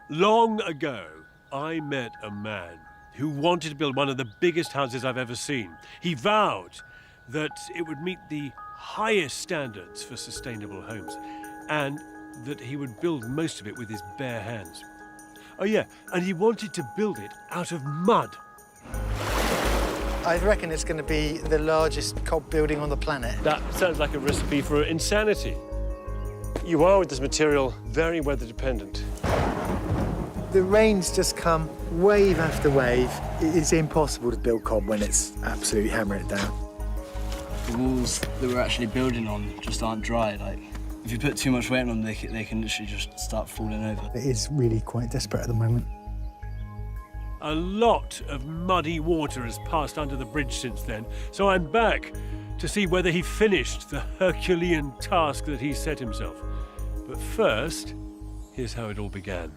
Long ago, I met a man who wanted to build one of the biggest houses I've ever seen. He vowed that it would meet the highest standards for sustainable homes and that he would build most of it with his bare hands. Oh yeah, and he wanted to build it out of mud. I reckon it's going to be the largest cob building on the planet. That sounds like a recipe for insanity. You are, with this material, very weather dependent. The rains just come wave after wave. It's impossible to build cob when it's absolutely hammering it down. The walls that we're actually building on just aren't dry. Like, if you put too much weight on them, they can literally just start falling over. It is really quite desperate at the moment. A lot of muddy water has passed under the bridge since then, so I'm back to see whether he finished the Herculean task that he set himself. But first, here's how it all began.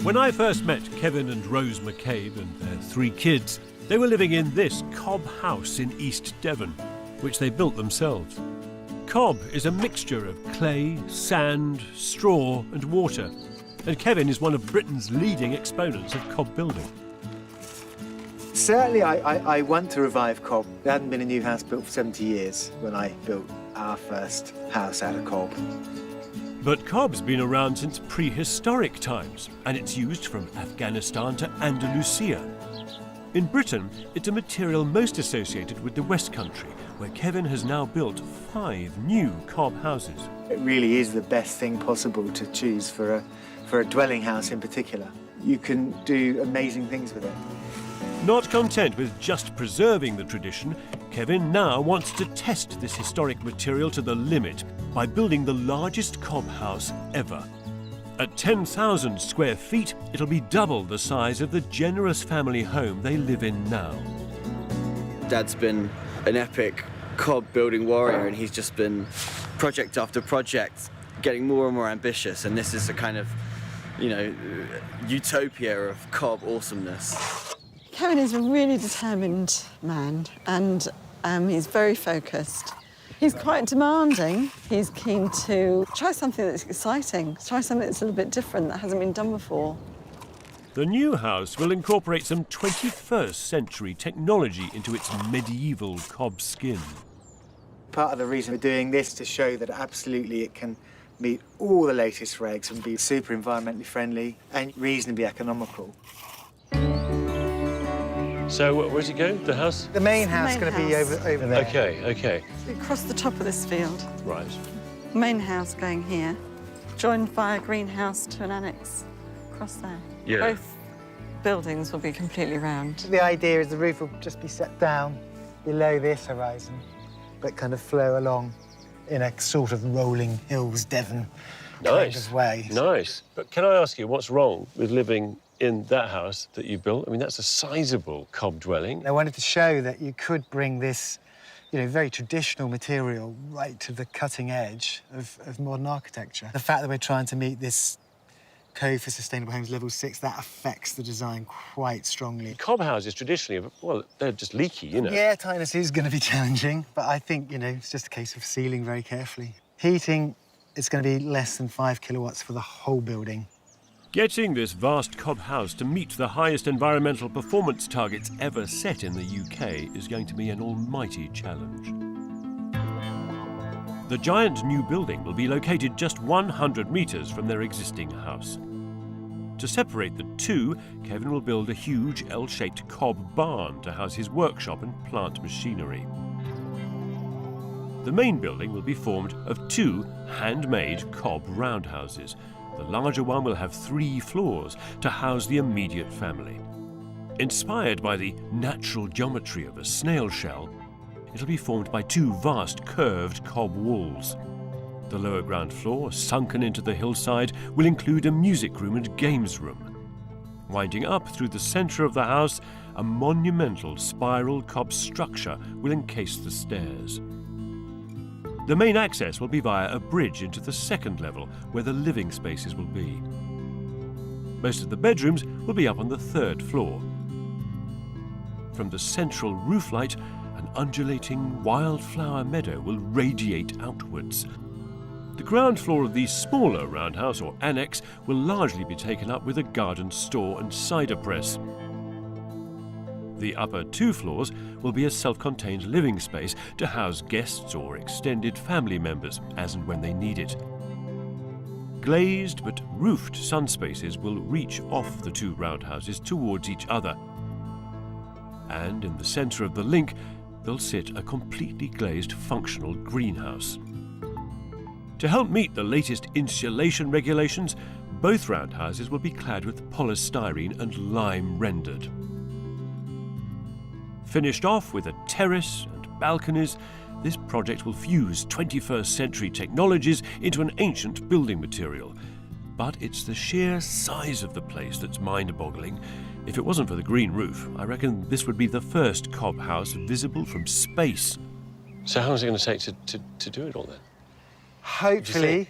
When I first met Kevin and Rose McCabe and their 3 kids, they were living in this cob house in East Devon, which they built themselves. Cob is a mixture of clay, sand, straw and water, and Kevin is one of Britain's leading exponents of cob building. Certainly, I want to revive cob. There hadn't been a new house built for 70 years when I built our first house out of cob. But cob's been around since prehistoric times, and it's used from Afghanistan to Andalusia. In Britain, it's a material most associated with the West Country, where Kevin has now built 5 new cob houses. It really is the best thing possible to choose for a dwelling house in particular. You can do amazing things with it. Not content with just preserving the tradition, Kevin now wants to test this historic material to the limit by building the largest cob house ever. At 10,000 square feet, it'll be double the size of the generous family home they live in now. Dad's been an epic cob building warrior, and he's just been project after project getting more and more ambitious, and this is a kind of, you know, utopia of cob awesomeness. Kevin is a really determined man, and he's very focused. He's quite demanding. He's keen to try something that's exciting, try something that's a little bit different that hasn't been done before. The new house will incorporate some 21st century technology into its medieval cob skin. Part of the reason we're doing this is to show that absolutely it can meet all the latest regs and be super environmentally friendly and reasonably economical. So where's it going, the house? The main house is going to be over there. Okay. Across the top of this field. Right. Main house going here, joined by a greenhouse to an annex across there. Yeah. Both buildings will be completely round. The idea is the roof will just be set down below this horizon, but kind of flow along in a sort of rolling hills, Devon kind of way. Nice. But can I ask you, what's wrong with living in that house that you built? I mean, that's a sizable cob dwelling. I wanted to show that you could bring this, you know, very traditional material right to the cutting edge of modern architecture. The fact that we're trying to meet this Code for Sustainable Homes Level 6, that affects the design quite strongly. Cob houses traditionally, well, they're just leaky, you know. Yeah, tightness is going to be challenging, but I think, you know, it's just a case of sealing very carefully. Heating, it's going to be less than 5 kilowatts for the whole building. Getting this vast cob house to meet the highest environmental performance targets ever set in the UK is going to be an almighty challenge. The giant new building will be located just 100 metres from their existing house. To separate the two, Kevin will build a huge L-shaped cob barn to house his workshop and plant machinery. The main building will be formed of 2 handmade cob roundhouses. The larger one will have 3 floors to house the immediate family. Inspired by the natural geometry of a snail shell, it'll be formed by 2 vast curved cob walls. The lower ground floor, sunken into the hillside, will include a music room and games room. Winding up through the centre of the house, a monumental spiral cob structure will encase the stairs. The main access will be via a bridge into the second level, where the living spaces will be. Most of the bedrooms will be up on the third floor. From the central roof light, an undulating wildflower meadow will radiate outwards. The ground floor of the smaller roundhouse or annex will largely be taken up with a garden store and cider press. The upper 2 floors will be a self-contained living space to house guests or extended family members as and when they need it. Glazed but roofed sun spaces will reach off the 2 roundhouses towards each other. And in the centre of the link, there'll sit a completely glazed functional greenhouse. To help meet the latest insulation regulations, both roundhouses will be clad with polystyrene and lime rendered. Finished off with a terrace and balconies, this project will fuse 21st century technologies into an ancient building material. But it's the sheer size of the place that's mind-boggling. If it wasn't for the green roof, I reckon this would be the first cob house visible from space. So how long is it going to take to do it all then? Hopefully.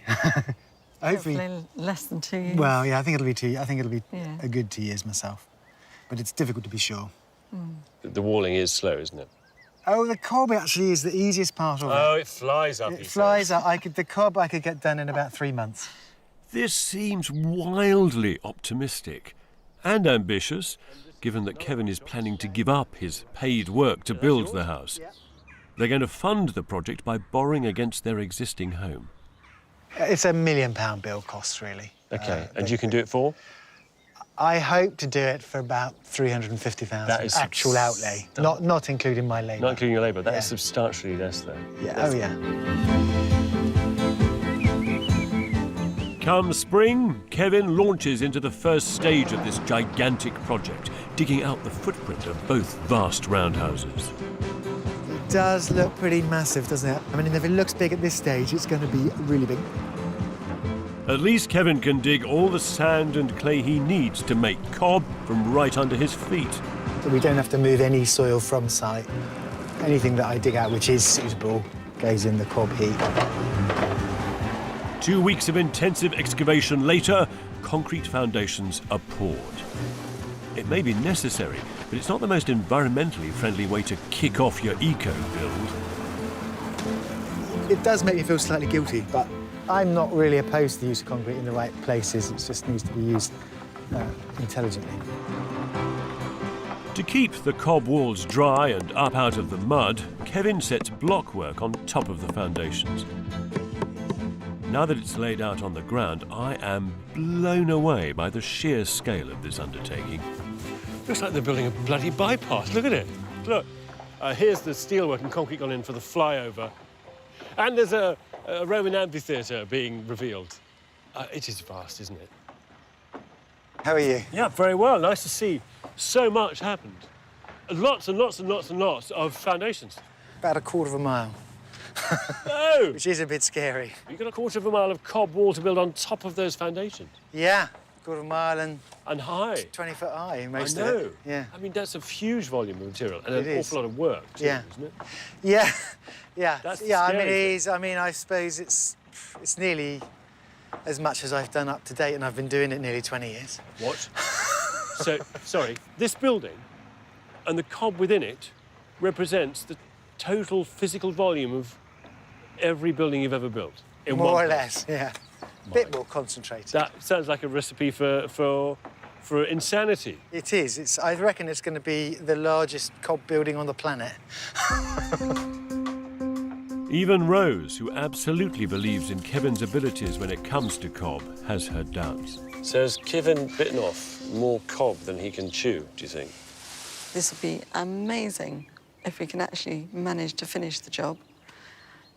Hopefully less than 2 years. Well, yeah, I think it'll be Yeah. a good 2 years myself. But it's difficult to be sure. The walling is slow, isn't it? Oh, the cob actually is the easiest part of it. Oh, it flies up. It flies up. The cob I could get done in about 3 months. This seems wildly optimistic and ambitious, given that Kevin is planning to give up his paid work to build the house. They're going to fund the project by borrowing against their existing home. It's £1 million build cost, really. OK, and you can do it for? I hope to do it for about 350,000 That is actual outlay, not including my labour. Not including your labour. That is Yeah. substantially less, though. Yeah. Oh, yeah. Come spring, Kevin launches into the first stage of this gigantic project, digging out the footprint of both vast roundhouses. It does look pretty massive, doesn't it? I mean, if it looks big at this stage, it's going to be really big. At least Kevin can dig all the sand and clay he needs to make cob from right under his feet. So we don't have to move any soil from site. Anything that I dig out which is suitable goes in the cob heap. 2 weeks of intensive excavation later, concrete foundations are poured. It may be necessary, but it's not the most environmentally friendly way to kick off your eco-build. It does make me feel slightly guilty, but I'm not really opposed to the use of concrete in the right places. It just needs to be used intelligently. To keep the cob walls dry and up out of the mud, Kevin sets block work on top of the foundations. Now that it's laid out on the ground, I am blown away by the sheer scale of this undertaking. Looks like they're building a bloody bypass. Look at it. Look. Here's the steelwork and concrete gone in for the flyover. And there's a Roman amphitheatre being revealed. It is vast, isn't it? How are you? Yeah, very well. Nice to see so much happened. Lots and lots and lots and lots of foundations. About a quarter of a mile, No! which is a bit scary. You've got a quarter of a mile of cob wall to build on top of those foundations. Yeah, quarter of a mile and And high. 20 foot high, most I of know. it. Yeah. I mean, that's a huge volume of material and It an is. awful lot of work, too, Yeah. isn't it? Yeah, yeah. That's the yeah, I mean, scary it thing. is. I mean, I suppose it's nearly as much as I've done up to date, and I've been doing it nearly 20 years. What? So, sorry, this building and the cob within it represents the total physical volume of every building you've ever built. In More one or place. less, yeah. A bit more concentrated. That sounds like a recipe for insanity. It is. I reckon it's going to be the largest cob building on the planet. Even Rose, who absolutely believes in Kevin's abilities when it comes to cob, has her doubts. So has Kevin bitten off more cob than he can chew, do you think? This would be amazing if we can actually manage to finish the job.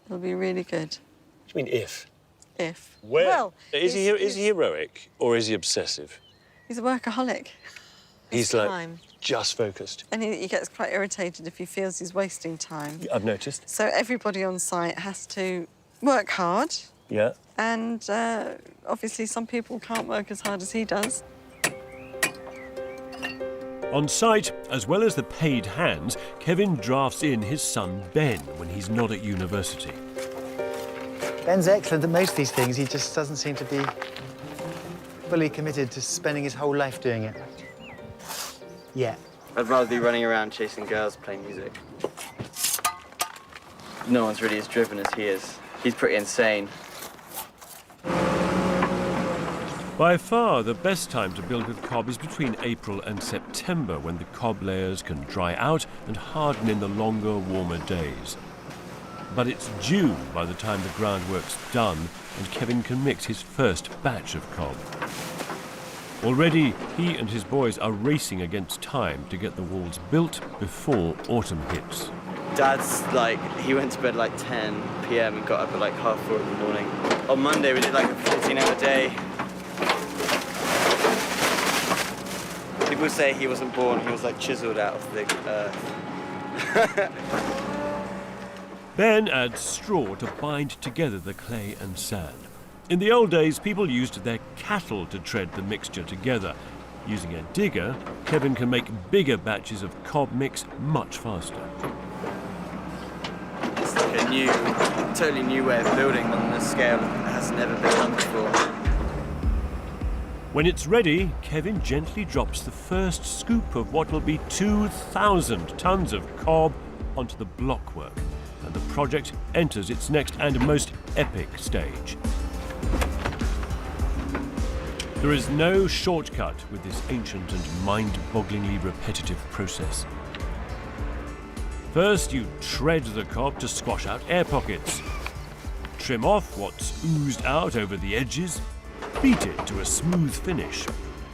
It'll be really good What do you mean if? if. Where? Well, is he heroic or is he obsessive? He's a workaholic. He's It's like time. just focused. And he gets quite irritated if he feels he's wasting time. I've noticed. So everybody on site has to work hard, Yeah. and obviously some people can't work as hard as he does. On site, as well as the paid hands, Kevin drafts in his son Ben when he's not at university. Ben's excellent at most of these things. He just doesn't seem to be fully committed to spending his whole life doing it. Yeah. I'd rather be running around chasing girls, playing music. No one's really as driven as he is. He's pretty insane. By far, the best time to build with cob is between April and September, when the cob layers can dry out and harden in the longer, warmer days. But it's June by the time the groundwork's done and Kevin can mix his first batch of cob. Already, he and his boys are racing against time to get the walls built before autumn hits. Dad's he went to bed 10 p.m. and got up at 4:30 in the morning. On Monday, we did a 14-hour day. People say he wasn't born, he was chiseled out of the earth. Ben adds straw to bind together the clay and sand. In the old days, people used their cattle to tread the mixture together. Using a digger, Kevin can make bigger batches of cob mix much faster. It's a totally new way of building on a scale that has never been done before. When it's ready, Kevin gently drops the first scoop of what will be 2,000 tons of cob onto the blockwork, and the project enters its next and most epic stage. There is no shortcut with this ancient and mind-bogglingly repetitive process. First, you tread the cob to squash out air pockets. Trim off what's oozed out over the edges. Beat it to a smooth finish.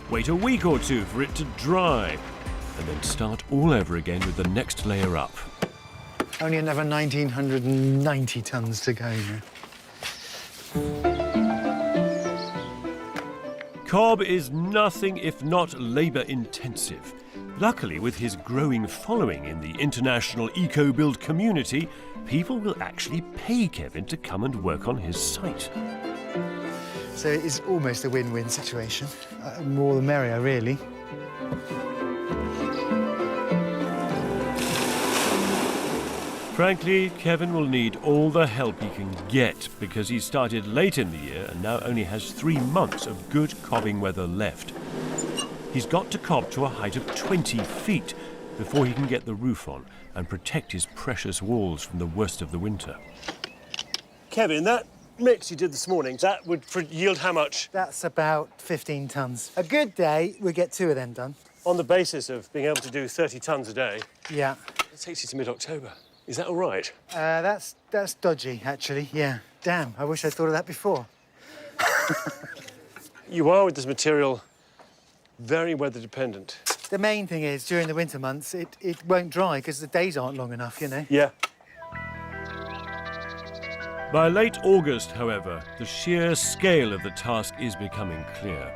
Wait a week or two for it to dry, and then start all over again with the next layer up. Only another 1,990 tons to go now. Cob is nothing if not labour-intensive. Luckily, with his growing following in the international eco-build community, people will actually pay Kevin to come and work on his site. So it is almost a win-win situation. More the merrier, really. Frankly, Kevin will need all the help he can get because he started late in the year and now only has 3 months of good cobbing weather left. He's got to cob to a height of 20 feet before he can get the roof on and protect his precious walls from the worst of the winter. Kevin, that mix you did this morning, that would yield how much? That's about 15 tons. A good day, we get 2 of them done. On the basis of being able to do 30 tons a day, Yeah. it takes you to mid-October. Is that all right? That's dodgy, actually, yeah. Damn, I wish I'd thought of that before. You are, with this material, very weather dependent. The main thing is, during the winter months, it won't dry because the days aren't long enough, you know? Yeah. By late August, however, the sheer scale of the task is becoming clear.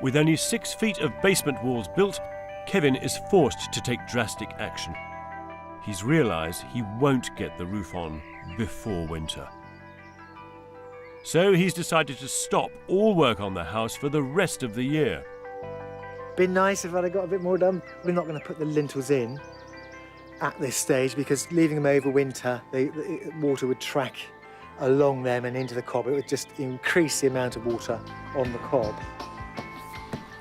With only 6 feet of basement walls built, Kevin is forced to take drastic action. He's realised he won't get the roof on before winter. So he's decided to stop all work on the house for the rest of the year. Been nice if I'd have got a bit more done. We're not going to put the lintels in at this stage because leaving them over winter, the water would track along them and into the cob. It would just increase the amount of water on the cob.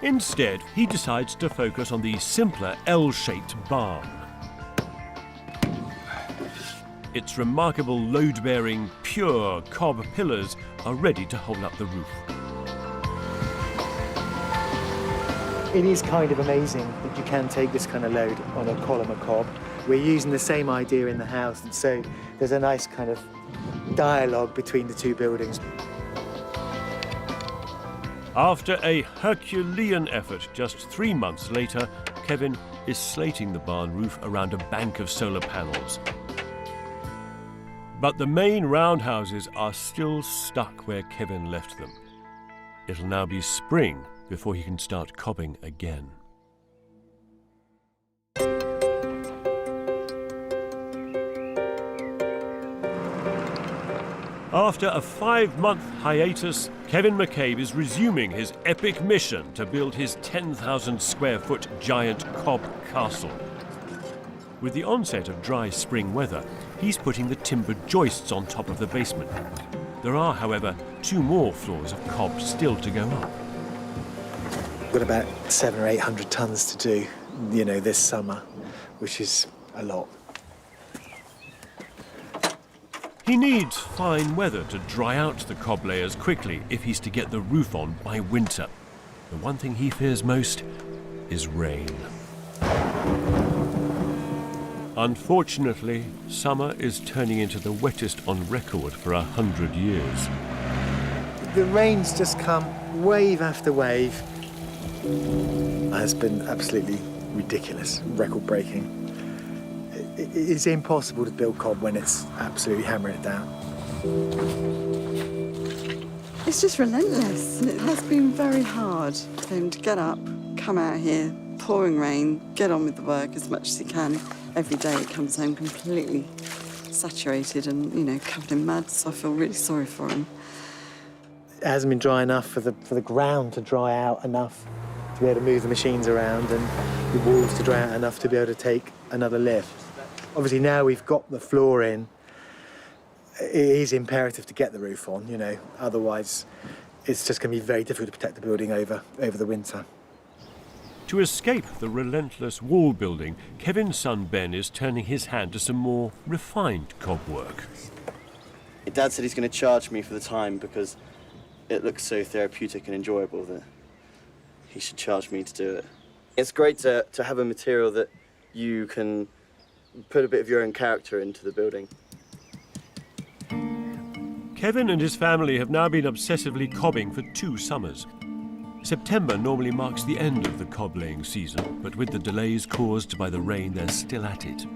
Instead, he decides to focus on the simpler L-shaped barn. Its remarkable load-bearing, pure cob pillars are ready to hold up the roof. It is kind of amazing that you can take this kind of load on a column of cob. We're using the same idea in the house, and so there's a nice kind of dialogue between the two buildings. After a Herculean effort, just 3 months later, Kevin is slating the barn roof around a bank of solar panels. But the main roundhouses are still stuck where Kevin left them. It'll now be spring before he can start cobbing again. After a 5-month hiatus, Kevin McCabe is resuming his epic mission to build his 10,000 square foot giant cob castle. With the onset of dry spring weather, he's putting the timber joists on top of the basement. There are, however, 2 more floors of cob still to go up. We've got about 700 or 800 tons to do, this summer, which is a lot. He needs fine weather to dry out the cob layers quickly if he's to get the roof on by winter. The one thing he fears most is rain. Unfortunately, summer is turning into the wettest on record for 100 years. The rain's just come wave after wave. It's been absolutely ridiculous, record-breaking. It's impossible to build cob when it's absolutely hammering it down. It's just relentless, and it has been very hard for him to get up, come out here, pouring rain, get on with the work as much as he can. Every day he comes home completely saturated and, covered in mud, so I feel really sorry for him. It hasn't been dry enough for the ground to dry out enough to be able to move the machines around and the walls to dry out enough to be able to take another lift. Obviously now we've got the floor in, it is imperative to get the roof on, otherwise it's just going to be very difficult to protect the building over the winter. To escape the relentless wall building, Kevin's son Ben is turning his hand to some more refined cob work. Dad said he's going to charge me for the time because it looks so therapeutic and enjoyable that he should charge me to do it. It's great to have a material that you can put a bit of your own character into the building. Kevin and his family have now been obsessively cobbing for 2 summers. September normally marks the end of the cob laying season, but with the delays caused by the rain, they're still at it.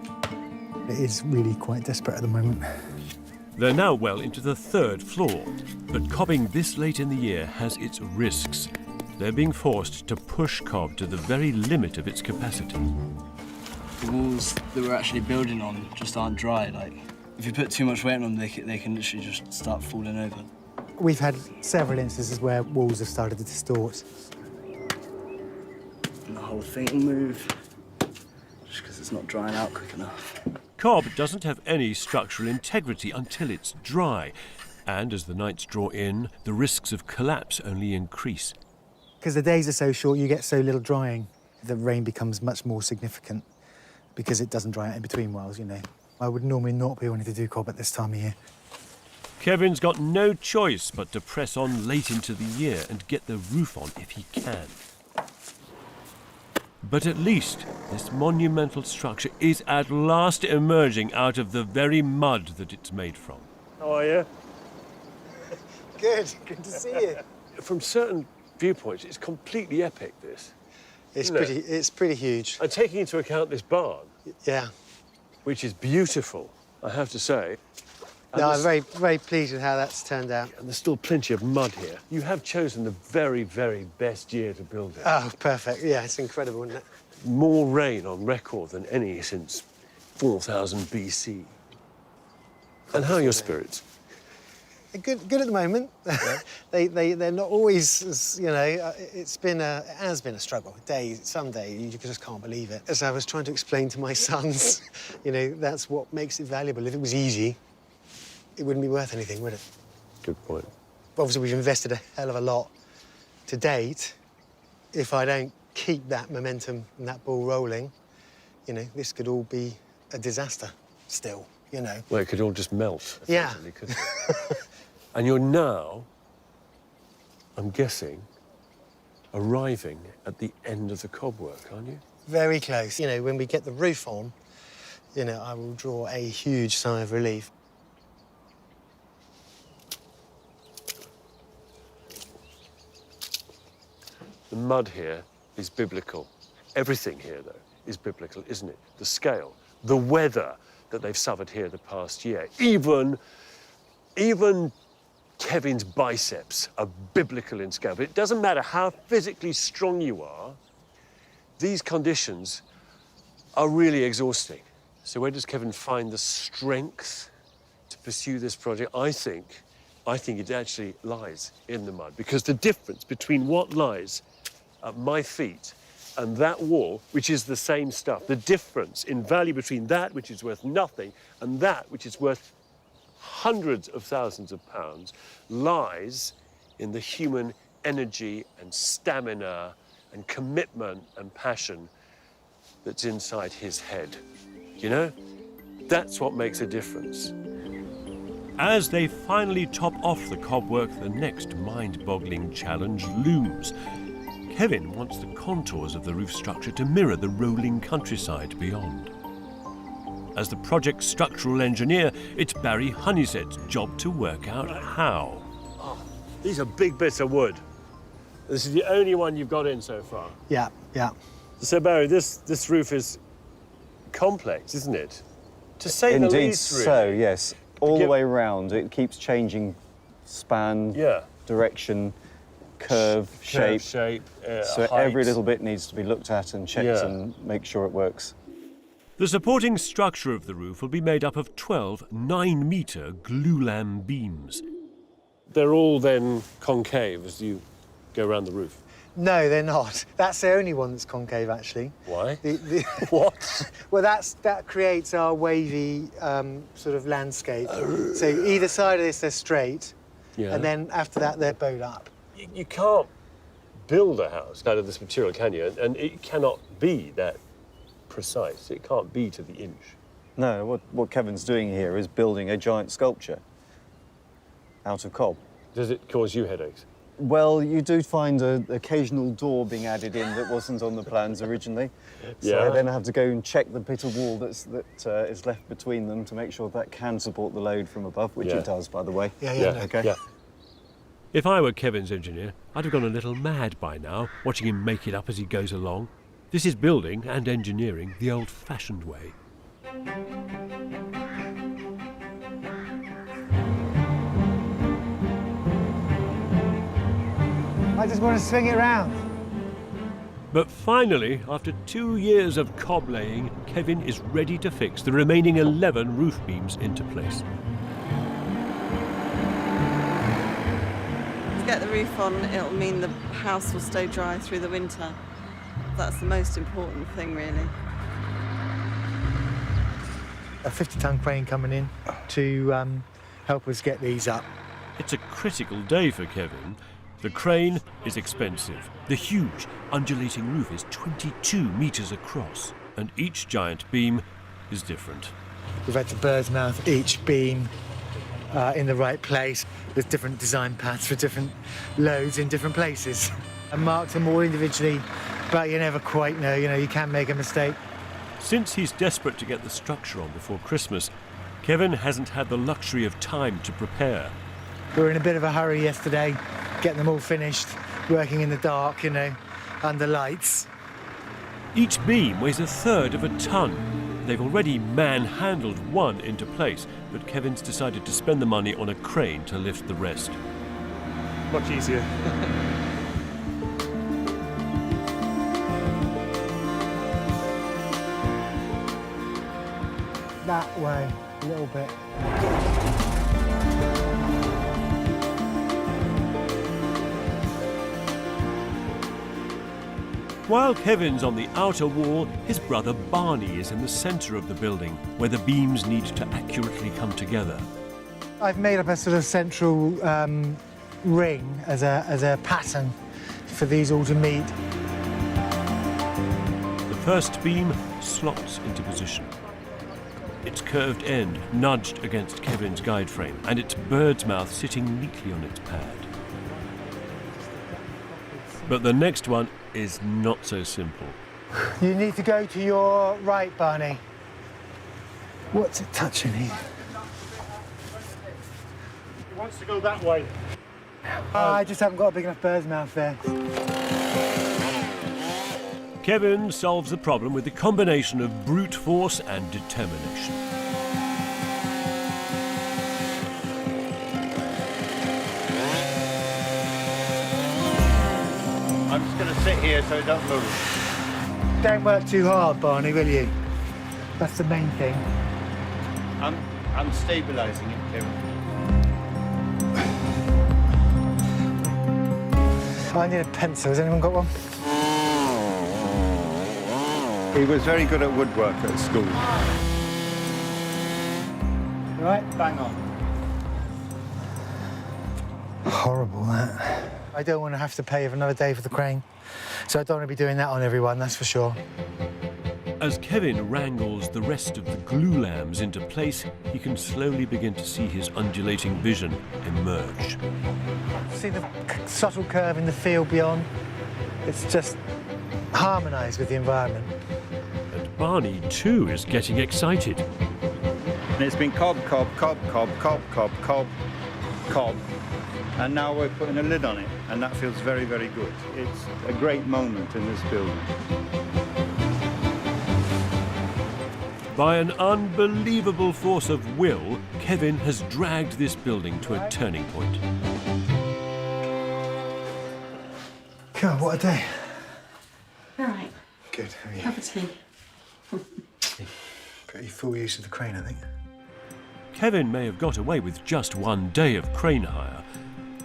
It is really quite desperate at the moment. They're now well into the 3rd floor, but cobbing this late in the year has its risks. They're being forced to push cob to the very limit of its capacity. The walls that we're actually building on just aren't dry. If you put too much weight on them, they can literally just start falling over. We've had several instances where walls have started to distort. And the whole thing will move just because it's not drying out quick enough. Cob doesn't have any structural integrity until it's dry, and as the nights draw in, the risks of collapse only increase. Because the days are so short, you get so little drying, the rain becomes much more significant because it doesn't dry out in between whiles, I would normally not be wanting to do cob at this time of year. Kevin's got no choice but to press on late into the year and get the roof on if he can. But at least this monumental structure is at last emerging out of the very mud that it's made from. How are you? Good to see you. From certain viewpoints, it's completely epic, this. It's pretty huge. And taking into account this barn, Yeah. which is beautiful, I have to say. No, I'm very, very pleased with how that's turned out. And there's still plenty of mud here. You have chosen the very, very best year to build it. Oh, perfect. Yeah, it's incredible, isn't it? More rain on record than any since 4000 BC. And how are your spirits? They're good at the moment. Yeah. they're not always, it has been a struggle. Some days you just can't believe it. As I was trying to explain to my sons, that's what makes it valuable. If it was easy, it wouldn't be worth anything, would it? Good point. Obviously, we've invested a hell of a lot to date. If I don't keep that momentum and that ball rolling, this could all be a disaster still, Well, it could all just melt. Yeah. Couldn't it? And you're now, I'm guessing, arriving at the end of the cob work, aren't you? Very close. When we get the roof on, I will draw a huge sigh of relief. The mud here is biblical. Everything here, though, is biblical, isn't it? The scale, the weather that they've suffered here the past year. Even Kevin's biceps are biblical in scale. But it doesn't matter how physically strong you are, these conditions are really exhausting. So where does Kevin find the strength to pursue this project? I think it actually lies in the mud, because the difference between what lies at my feet and that wall, which is the same stuff, the difference in value between that which is worth nothing and that which is worth hundreds of thousands of pounds lies in the human energy and stamina and commitment and passion that's inside his head. You know? That's what makes a difference. As they finally top off the cobwork, the next mind-boggling challenge looms. Kevin wants the contours of the roof structure to mirror the rolling countryside beyond. As the project's structural engineer, it's Barry Honeysett's job to work out how. These are big bits of wood. This is the only one you've got in so far. Yeah, yeah. So, Barry, this roof is complex, isn't it? To say the Indeed least, really. so, yes. All the way round, it keeps changing span, direction, curve, shape. So height. Every little bit needs to be looked at and checked and make sure it works. The supporting structure of the roof will be made up of 12 9-metre glulam beams. They're all then concave as you go around the roof. No, they're not. That's the only one that's concave, actually. Why? What? Well, that creates our wavy sort of landscape. So either side of this, they're straight, and then after that, they're bowed up. You can't build a house out of this material, can you? And it cannot be that precise. It can't be to the inch. No, what Kevin's doing here is building a giant sculpture out of cob. Does it cause you headaches? Well, you do find an occasional door being added in that wasn't on the plans originally. So I then have to go and check the bit of wall that is left between them to make sure that can support the load from above, which it does, by the way. Okay. If I were Kevin's engineer, I'd have gone a little mad by now, watching him make it up as he goes along. This is building and engineering the old-fashioned way. I just want to swing it round. But finally, after 2 years of cob laying, Kevin is ready to fix the remaining 11 roof beams into place. To get the roof on, it'll mean the house will stay dry through the winter. That's the most important thing, really. A 50-ton crane coming in to help us get these up. It's a critical day for Kevin. The crane is expensive. The huge, undulating roof is 22 metres across, and each giant beam is different. We've had to bird's mouth each beam in the right place. There's different design paths for different loads in different places. I marked them all individually, but you never quite know. You know, you can make a mistake. Since he's desperate to get the structure on before Christmas, Kevin hasn't had the luxury of time to prepare. We were in a bit of a hurry yesterday, getting them all finished, working in the dark, you know, under lights. Each beam weighs 1/3 of a ton. They've already man-handled one into place, but Kevin's decided to spend the money on a crane to lift the rest. Much easier. That way, a little bit. While Kevin's on the outer wall, his brother Barney is in the centre of the building, where the beams need to accurately come together. I've made up a sort of central ring as a pattern for these all to meet. The first beam slots into position. Its curved end nudged against Kevin's guide frame, and its bird's mouth sitting neatly on its pad. But the next one is not so simple. You need to go to your right, Barney. What's it touching here? It wants to go that way. I just haven't got a big enough bird's mouth there. Kevin solves the problem with the combination of brute force and determination. I'm just going to sit here so it don't move. Don't work too hard, Barney, will you? That's the main thing. I'm stabilising it, Kevin. I need a pencil. Has anyone got one? He was very good at woodwork at school. Right? Bang on. Horrible, that. I don't want to have to pay for another day for the crane, so I don't want to be doing that on everyone, that's for sure. As Kevin wrangles the rest of the glue lambs into place, he can slowly begin to see his undulating vision emerge. See the subtle curve in the field beyond? It's just harmonised with the environment. And Barney, too, is getting excited. And it's been cob, cob, cob, cob, cob, cob, cob, cob. And now we're putting a lid on it, and that feels very, very good. It's a great moment in this building. By an unbelievable force of will, Kevin has dragged this building to a turning point. God, what a day. All right. Good, how are you? Cup of tea. Pretty full use of the crane, I think. Kevin may have got away with just one day of crane hire,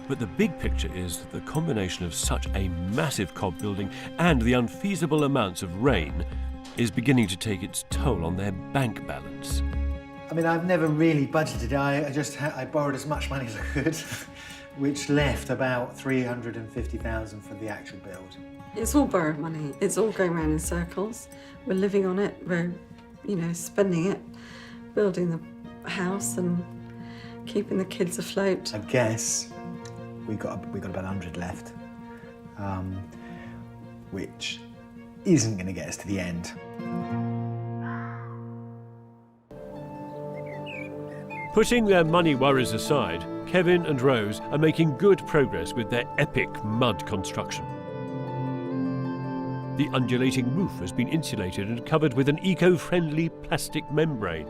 but the big picture is that the combination of such a massive cob building and the unfeasible amounts of rain is beginning to take its toll on their bank balance. I mean, I've never really budgeted. I borrowed as much money as I could, which left about 350,000 for the actual build. It's all borrowed money. It's all going around in circles. We're living on it. We're, spending it, building the house and keeping the kids afloat. I guess we got about 100 left, which isn't going to get us to the end. Putting their money worries aside, Kevin and Rose are making good progress with their epic mud construction. The undulating roof has been insulated and covered with an eco-friendly plastic membrane.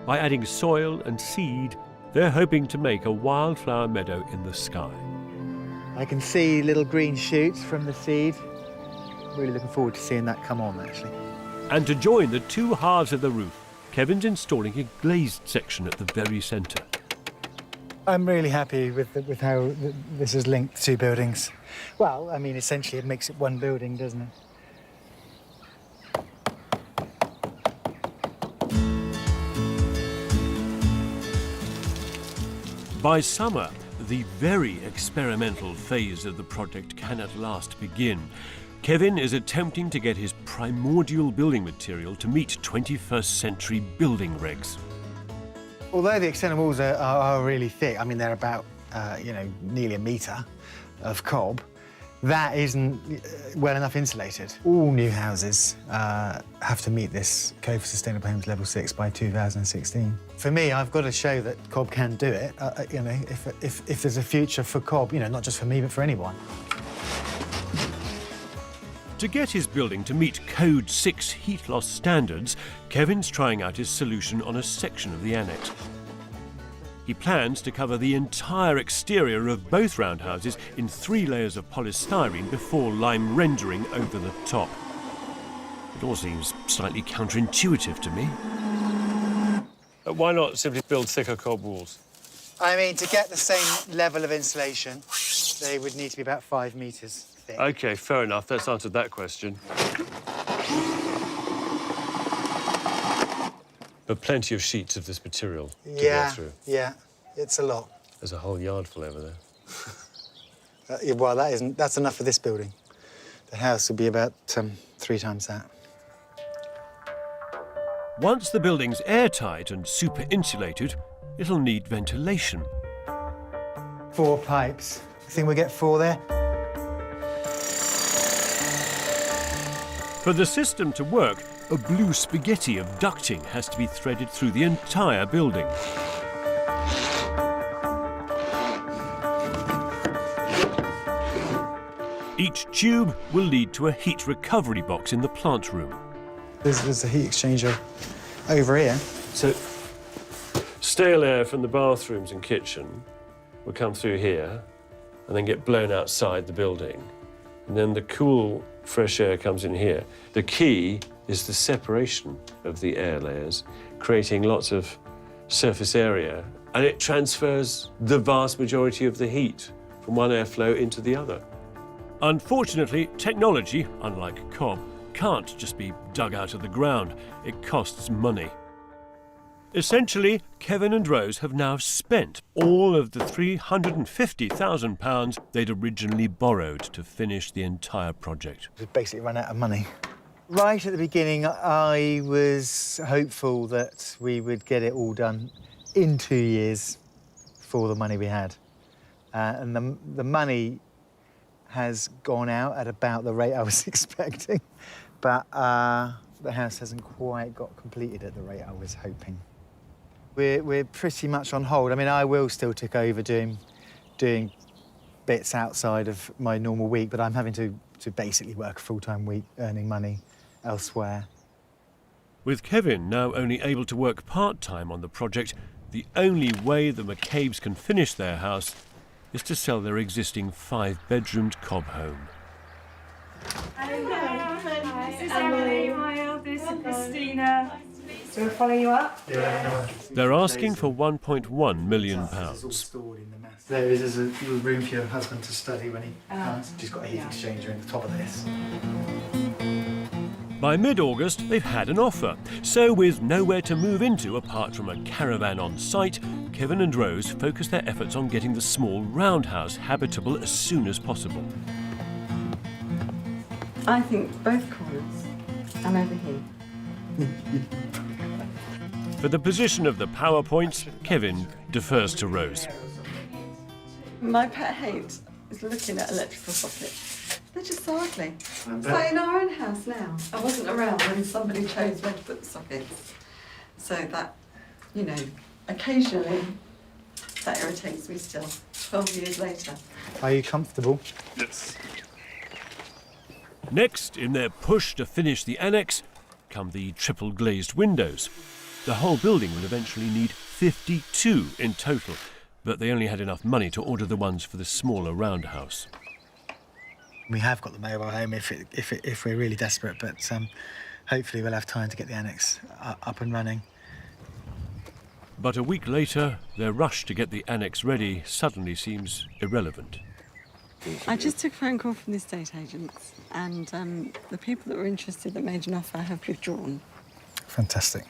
By adding soil and seed, they're hoping to make a wildflower meadow in the sky. I can see little green shoots from the seed. Really looking forward to seeing that come on, actually. And to join the two halves of the roof, Kevin's installing a glazed section at the very centre. I'm really happy with how this is linked, the two buildings. Well, I mean, essentially it makes it one building, doesn't it? By summer, the very experimental phase of the project can at last begin. Kevin is attempting to get his primordial building material to meet 21st century building regs. Although the external walls are really thick, I mean, they're about, nearly a metre of cob, that isn't well enough insulated. All new houses have to meet this Code for Sustainable Homes Level 6 by 2016. For me, I've got to show that cob can do it, if there's a future for cob, not just for me, but for anyone. To get his building to meet Code 6 heat loss standards, Kevin's trying out his solution on a section of the annex. He plans to cover the entire exterior of both roundhouses in 3 layers of polystyrene before lime rendering over the top. It all seems slightly counterintuitive to me. Why not simply build thicker cob walls? I mean, to get the same level of insulation, they would need to be about 5 metres thick. OK, fair enough. That's answered that question. But plenty of sheets of this material to go through. Yeah, it's a lot. There's a whole yard full over there. Well, that's enough for this building. The house will be about 3 times that. Once the building's airtight and super insulated, it'll need ventilation. 4 pipes. You think we'll get 4 there? For the system to work, a blue spaghetti of ducting has to be threaded through the entire building. Each tube will lead to a heat recovery box in the plant room. There's a heat exchanger over here. So, stale air from the bathrooms and kitchen will come through here and then get blown outside the building. And then the cool, fresh air comes in here. The key is the separation of the air layers, creating lots of surface area, and it transfers the vast majority of the heat from one airflow into the other. Unfortunately, technology, unlike cob, can't just be dug out of the ground. It costs money. Essentially, Kevin and Rose have now spent all of the £350,000 they'd originally borrowed to finish the entire project. We've basically run out of money. Right at the beginning, I was hopeful that we would get it all done in 2 years for the money we had. And the money has gone out at about the rate I was expecting, but the house hasn't quite got completed at the rate I was hoping. We're pretty much on hold. I mean, I will still take over doing bits outside of my normal week, but I'm having to basically work a full-time week earning money elsewhere. With Kevin now only able to work part-time on the project, the only way the McCabes can finish their house is to sell their existing 5-bedroomed cob home. Hello. This is Emily. Hi, this is Christina. So we'll follow you up? They're asking for £1.1 million. There is a little room for your husband to study when he comes. She's got a heat exchanger in the top of this. By mid-August, they've had an offer. So with nowhere to move into apart from a caravan on site, Kevin and Rose focus their efforts on getting the small roundhouse habitable as soon as possible. I think both corners and over here. For the position of the power points, Kevin defers to Rose. My pet hate is looking at electrical sockets. They're just so ugly. It's like in our own house now. I wasn't around when somebody chose where to put the sockets. So that, you know, occasionally that irritates me still, 12 years later. Are you comfortable? Yes. Next, in their push to finish the annex, come the triple glazed windows. The whole building will eventually need 52 in total, but they only had enough money to order the ones for the smaller roundhouse. We have got the mobile home if we're really desperate, but hopefully we'll have time to get the annex up and running. But a week later, their rush to get the annex ready suddenly seems irrelevant. I just took a phone call from the estate agents, and the people that were interested that made an offer have withdrawn. Fantastic.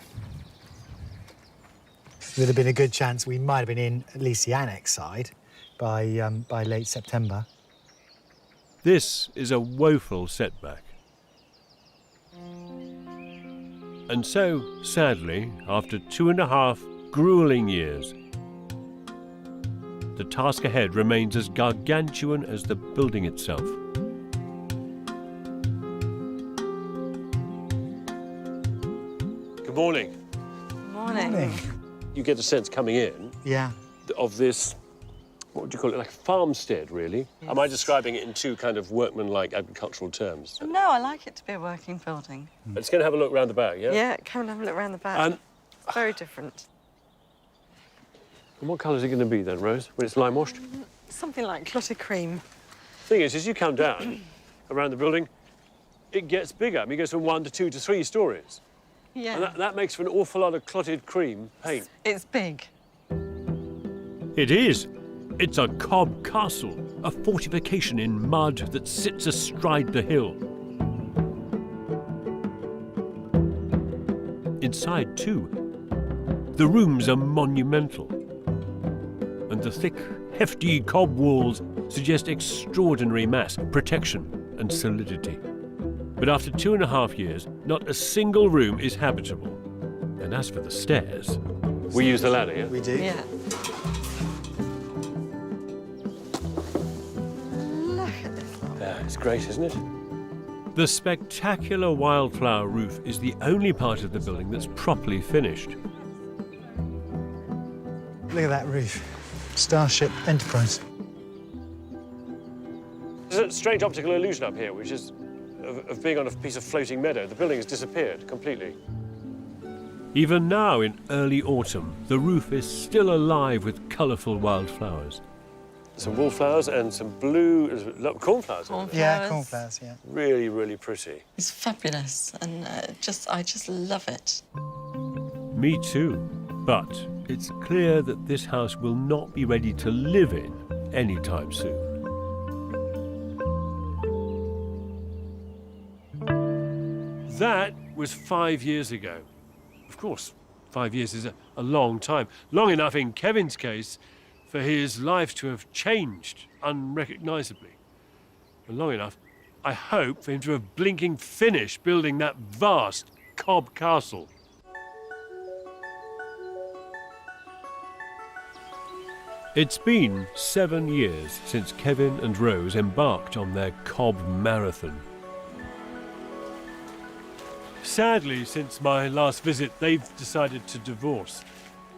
There'd have been a good chance we might have been in at least the annex side by late September. This is a woeful setback. And so, sadly, after 2.5 gruelling years, the task ahead remains as gargantuan as the building itself. Good morning. Morning. You get a sense coming in Yeah. of this, what would you call it, like a farmstead, really? Yes. Am I describing it in two kind of workmanlike agricultural terms? No, I like it to be a working building. Let's go and have a look round the back, yeah? Yeah, come and have a look around the back. It's very different. And what colour is it going to be then, Rose, when it's lime washed? Something like clotted cream. Thing is, as you come down around the building, it gets bigger. I mean, it goes from 1 to 2 to 3 stories. Yeah. And that makes for an awful lot of clotted cream paint. It's big. It is. It's a cob castle, a fortification in mud that sits astride the hill. Inside, too, the rooms are monumental. And the thick, hefty cob walls suggest extraordinary mass, protection and solidity. But after 2.5 years, not a single room is habitable. And as for the stairs... We use the ladder, yeah? We do. Yeah. Look at this lot. Yeah, it's great, isn't it? The spectacular wildflower roof is the only part of the building that's properly finished. Look at that roof. Starship Enterprise. There's a strange optical illusion up here, which is of being on a piece of floating meadow. The building has disappeared completely. Even now, in early autumn, the roof is still alive with colourful wildflowers. Some wallflowers and some blue cornflowers. Yeah, cornflowers, yeah. Really, really pretty. It's fabulous, and I just love it. Me too. But it's clear that this house will not be ready to live in anytime soon. That was 5 years ago. Of course, 5 years is a long time. Long enough, in Kevin's case, for his life to have changed unrecognisably. And long enough, I hope, for him to have blinking finished building that vast Cobb Castle. It's been 7 years since Kevin and Rose embarked on their Cobb Marathon. Sadly, since my last visit, they've decided to divorce.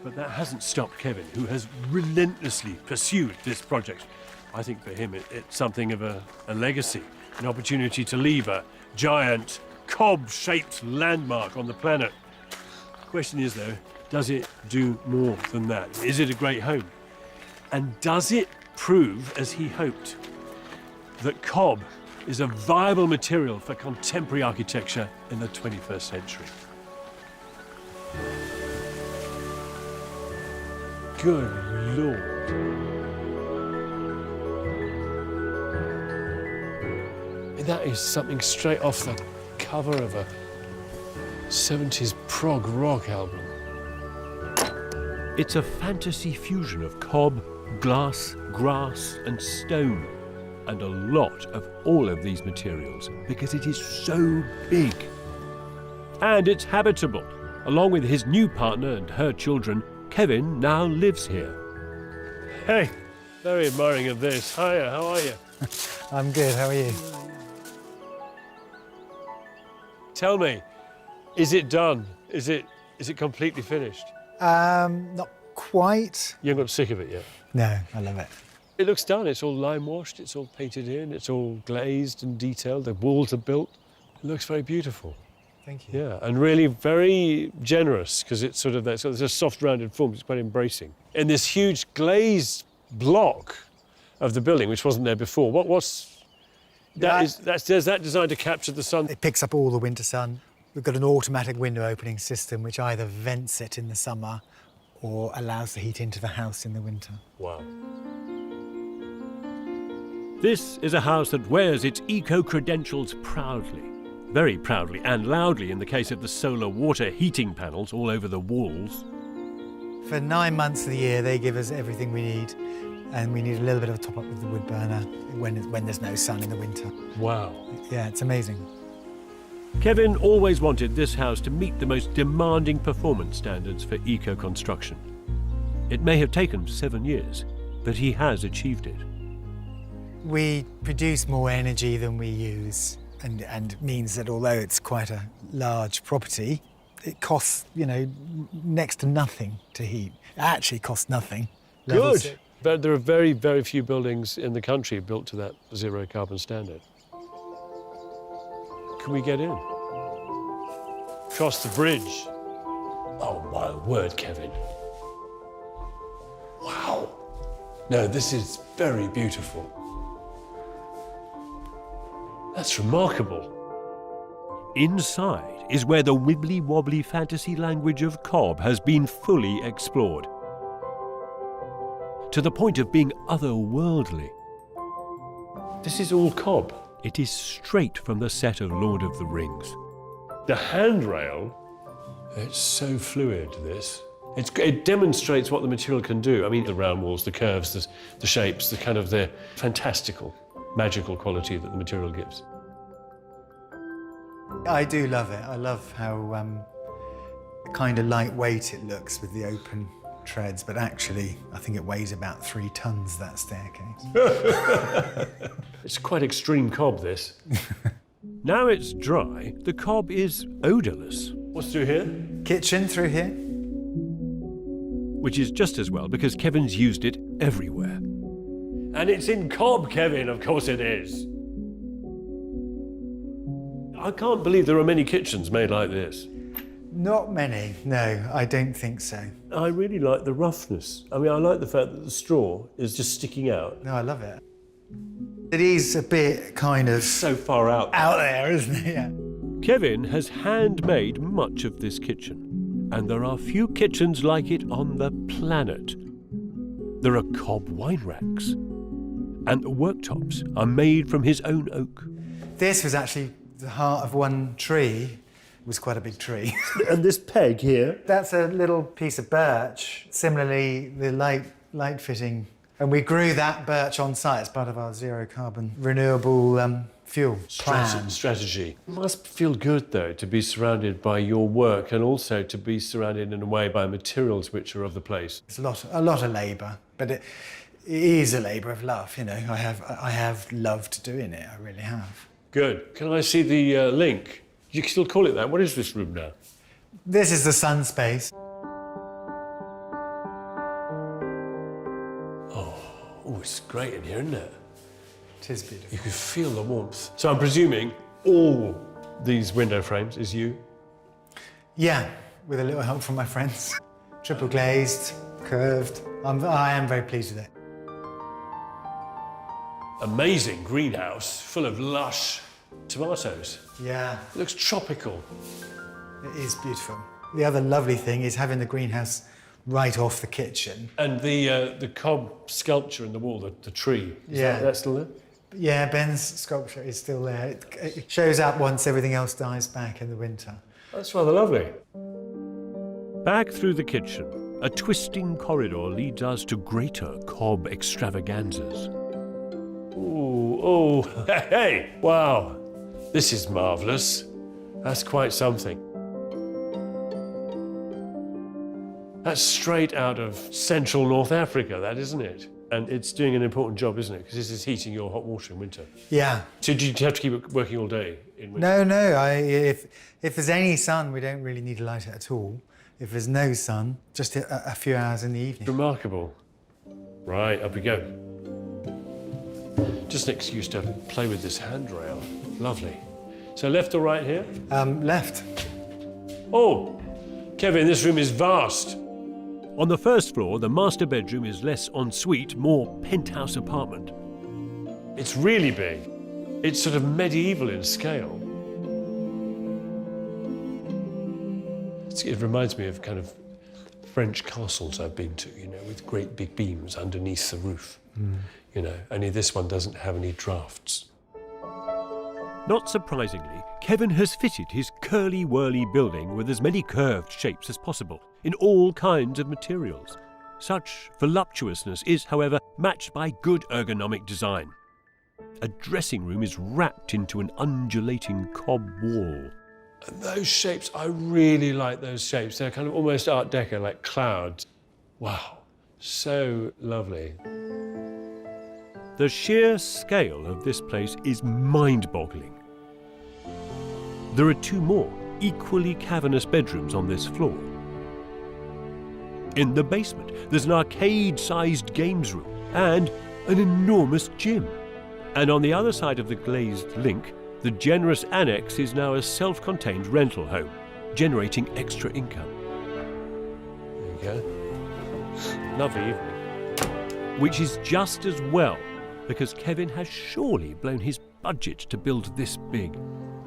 But that hasn't stopped Kevin, who has relentlessly pursued this project. I think for him it's something of a legacy, an opportunity to leave a giant Cobb-shaped landmark on the planet. The question is, though, does it do more than that? Is it a great home? And does it prove, as he hoped, that Cobb is a viable material for contemporary architecture in the 21st century? Good Lord. That is something straight off the cover of a 70s prog rock album. It's a fantasy fusion of cob, glass, grass and stone, and a lot of all of these materials because it is so big. And it's habitable. Along with his new partner and her children, Kevin now lives here. Hey, very admiring of this. Hiya, how are you? I'm good, how are you? Tell me, is it done? Is it completely finished? Not quite. You haven't got sick of it yet? No, I love it. It looks done. It's all lime washed, it's all painted in, it's all glazed and detailed. The walls are built. It looks very beautiful. Thank you. Yeah, and really very generous because it's sort of that. So there's a soft, rounded form. It's quite embracing. And this huge glazed block of the building, which wasn't there before. Is that designed to capture the sun? It picks up all the winter sun. We've got an automatic window opening system which either vents it in the summer or allows the heat into the house in the winter. Wow. This is a house that wears its eco-credentials proudly. Very proudly and loudly in the case of the solar water heating panels all over the walls. For 9 months of the year, they give us everything we need, and we need a little bit of a top-up with the wood burner when there's no sun in the winter. Wow. Yeah, it's amazing. Kevin always wanted this house to meet the most demanding performance standards for eco-construction. It may have taken 7 years, but he has achieved it. We produce more energy than we use, and means that although it's quite a large property, it costs, next to nothing to heat. It actually costs nothing. Good. But there are very, very few buildings in the country built to that zero carbon standard. Can we get in? Cross the bridge. Oh, my word, Kevin. Wow. No, this is very beautiful. That's remarkable. Inside is where the wibbly-wobbly fantasy language of Cobb has been fully explored, to the point of being otherworldly. This is all Cobb. It is straight from the set of Lord of the Rings. The handrail, it's so fluid, this. It demonstrates what the material can do. I mean, the round walls, the curves, the shapes, the fantastical, magical quality that the material gives. I do love it. I love how kind of lightweight it looks with the open treads, but actually, I think it weighs about 3 tons, that staircase. It's quite extreme Cobb, this. Now it's dry, the Cobb is odourless. What's through here? Kitchen through here. Which is just as well, because Kevin's used it everywhere. And it's in Cobb, Kevin, of course it is. I can't believe there are many kitchens made like this. Not many, no, I don't think so. I really like the roughness. I mean, I like the fact that the straw is just sticking out. No, I love it. It is a bit kind of... so far out. Out there, isn't it? Yeah. Kevin has handmade much of this kitchen, and there are few kitchens like it on the planet. There are Cobb wine racks, and the worktops are made from his own oak. This was actually the heart of one tree was quite a big tree. And this peg here? That's a little piece of birch. Similarly, the light fitting. And we grew that birch on site as part of our zero carbon renewable fuel plan. Strategy. It must feel good, though, to be surrounded by your work and also to be surrounded in a way by materials which are of the place. It's a lot of labour, but it is a labour of love, you know. I have loved doing it, I really have. Good. Can I see the link? You can still call it that. What is this room now? This is the sun space. Oh, it's great in here, isn't it? It is beautiful. You can feel the warmth. So I'm presuming all these window frames is you? Yeah, with a little help from my friends. Triple glazed, curved. I am very pleased with it. Amazing greenhouse full of lush tomatoes. Yeah. It looks tropical. It is beautiful. The other lovely thing is having the greenhouse right off the kitchen. And the cob sculpture in the wall, the tree. Is that still there? Yeah, Ben's sculpture is still there. It shows up once everything else dies back in the winter. That's rather lovely. Back through the kitchen, a twisting corridor leads us to greater cob extravaganzas. Ooh, oh, hey, wow. This is marvellous. That's quite something. That's straight out of central North Africa, that, isn't it? And it's doing an important job, isn't it? Because this is heating your hot water in winter. Yeah. So do you have to keep it working all day in winter? No. If there's any sun, we don't really need to light it at all. If there's no sun, just a few hours in the evening. Remarkable. Right, up we go. Just an excuse to play with this handrail. Lovely. So left or right here? Left. Oh, Kevin, this room is vast. On the first floor, the master bedroom is less ensuite, more penthouse apartment. It's really big. It's sort of medieval in scale. It reminds me of kind of French castles I've been to, you know, with great big beams underneath the roof. You know, only this one doesn't have any drafts. Not surprisingly, Kevin has fitted his curly-whirly building with as many curved shapes as possible, in all kinds of materials. Such voluptuousness is, however, matched by good ergonomic design. A dressing room is wrapped into an undulating cob wall. And those shapes, I really like those shapes. They're kind of almost Art Deco, like clouds. Wow, so lovely. The sheer scale of this place is mind-boggling. There are two more, equally cavernous bedrooms on this floor. In the basement, there's an arcade-sized games room and an enormous gym. And on the other side of the glazed link, the generous annex is now a self-contained rental home, generating extra income. There you go. Lovely evening. Which is just as well, because Kevin has surely blown his budget to build this big.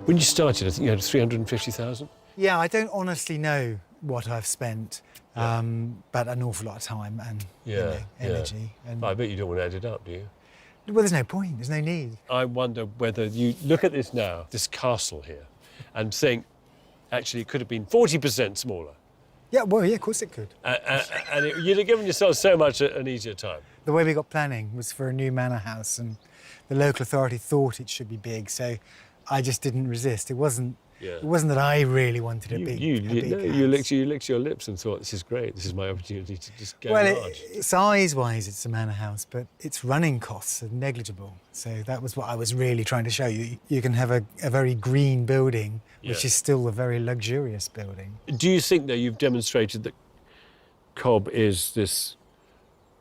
When you started, I think you had 350,000? Yeah, I don't honestly know what I've spent, but an awful lot of time and energy. And I bet you don't want to add it up, do you? Well, there's no point, there's no need. I wonder whether you look at this now, this castle here, and think, actually, it could have been 40% smaller. Yeah, well, yeah, of course it could. And you'd have given yourself so much an easier time. The way we got planning was for a new manor house, and the local authority thought it should be big, so I just didn't resist. It wasn't that I really wanted a big house. You licked your lips and thought, this is great, this is my opportunity to just go large. Size-wise, it's a manor house, but its running costs are negligible. So that was what I was really trying to show you. You can have a very green building, which is still a very luxurious building. Do you think that you've demonstrated that cob is this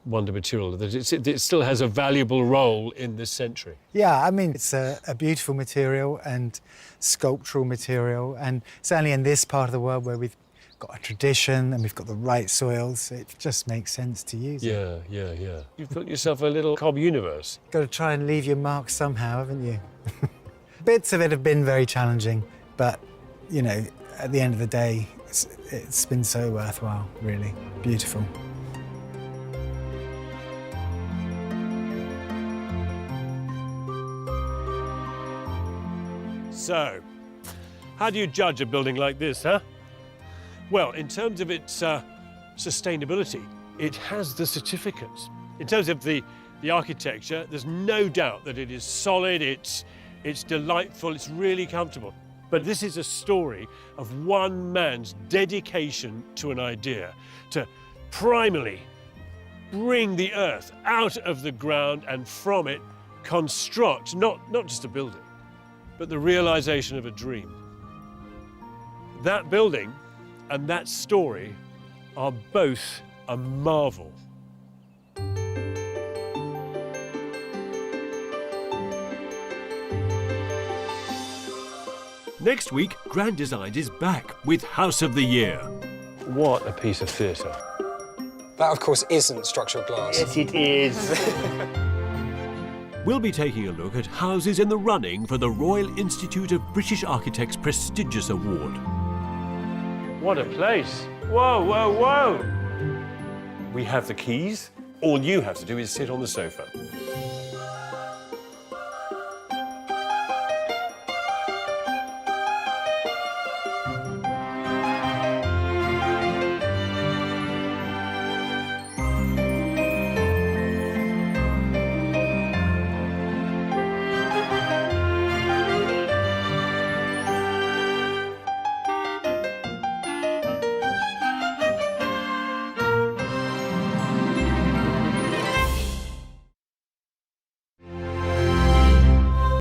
wonder material, that it still has a valuable role in this century? Yeah, I mean, it's a beautiful material and sculptural material, and certainly in this part of the world where we've got a tradition and we've got the right soils, it just makes sense to use it. Yeah. You've built yourself a little cob universe. Got to try and leave your mark somehow, haven't you? Bits of it have been very challenging, but, you know, at the end of the day, it's been so worthwhile, really. Beautiful. So, How do you judge a building like this, huh? Well, in terms of its sustainability, it has the certificates. In terms of the architecture, there's no doubt that it is solid, it's delightful, it's really comfortable. But this is a story of one man's dedication to an idea, to primarily bring the earth out of the ground and from it construct not just a building, but the realization of a dream. That building and that story are both a marvel. Next week, Grand Design is back with House of the Year. What a piece of theatre. That, of course, isn't structural glass. Yes, it is. We'll be taking a look at houses in the running for the Royal Institute of British Architects' prestigious award. What a place. Whoa, whoa, whoa. We have the keys. All you have to do is sit on the sofa.